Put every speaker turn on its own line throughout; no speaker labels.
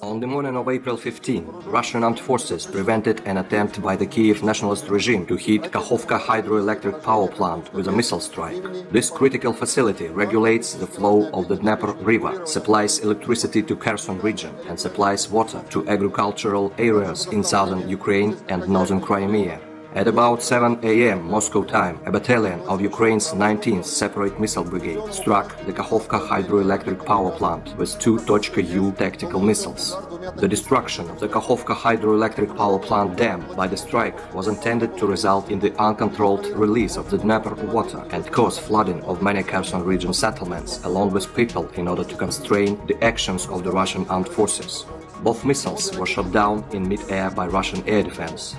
On the morning of April 15, Russian armed forces prevented an attempt by the Kiev nationalist regime to hit Kakhovka hydroelectric power plant with a missile strike. This critical facility regulates the flow of the Dnieper River, supplies electricity to Kherson region, and supplies water to agricultural areas in southern Ukraine and northern Crimea. At about 7 a.m. Moscow time, a battalion of Ukraine's 19th Separate Missile Brigade struck the Kakhovka hydroelectric power plant with two .U tactical missiles. The destruction of the Kakhovka hydroelectric power plant dam by the strike was intended to result in the uncontrolled release of the Dnieper water and cause flooding of many Kherson region settlements along with people in order to constrain the actions of the Russian armed forces. Both missiles were shot down in mid-air by Russian air defense.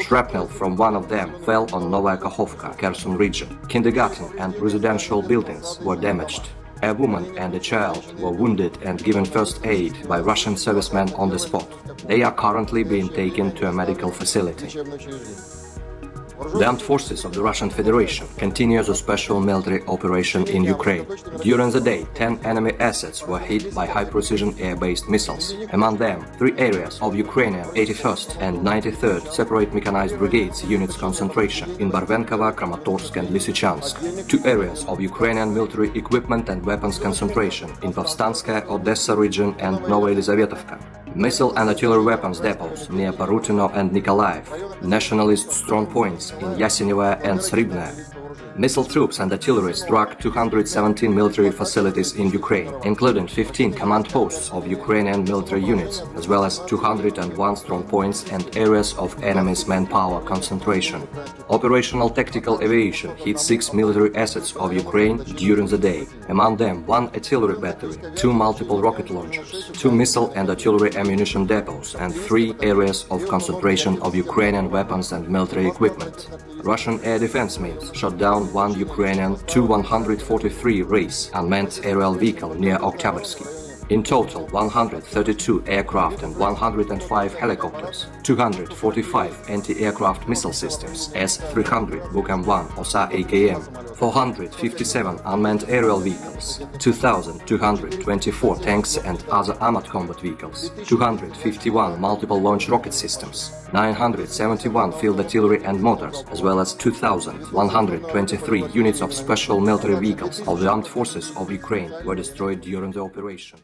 Shrapnel from one of them fell on Novaya Kakhovka, Kherson region. Kindergarten and residential buildings were damaged. A woman and a child were wounded and given first aid by Russian servicemen on the spot. They are currently being taken to a medical facility. The armed forces of the Russian Federation continue the special military operation in Ukraine. During the day, 10 enemy assets were hit by high-precision air-based missiles. Among them, 3 areas of Ukrainian 81st and 93rd Separate Mechanized Brigades units concentration in Barvenkovo, Kramatorsk and Lysychansk. 2 areas of Ukrainian military equipment and weapons concentration in Povstanskaya, Odessa region and Novoyelizavetovka. Missile and artillery weapons depots near Parutino and Nikolaev, nationalist strong points in Yasenevo and Sribnaya. Missile troops and artillery struck 217 military facilities in Ukraine, including 15 command posts of Ukrainian military units, as well as 201 strong points and areas of enemy's manpower concentration. Operational tactical aviation hit 6 military assets of Ukraine during the day, among them 1 artillery battery, 2 multiple rocket launchers, 2 missile and artillery ammunition depots, and 3 areas of concentration of Ukrainian weapons and military equipment. Russian air defense means shot down 1 Ukrainian Tu-143 race unmanned aerial vehicle near Oktyabrski. In total, 132 aircraft and 105 helicopters, 245 anti-aircraft missile systems S-300 Buk-M1 OSA AKM, 457 unmanned aerial vehicles, 2,224 tanks and other armored combat vehicles, 251 multiple launch rocket systems, 971 field artillery and motors, as well as 2,123 units of special military vehicles of the armed forces of Ukraine were destroyed during the operation.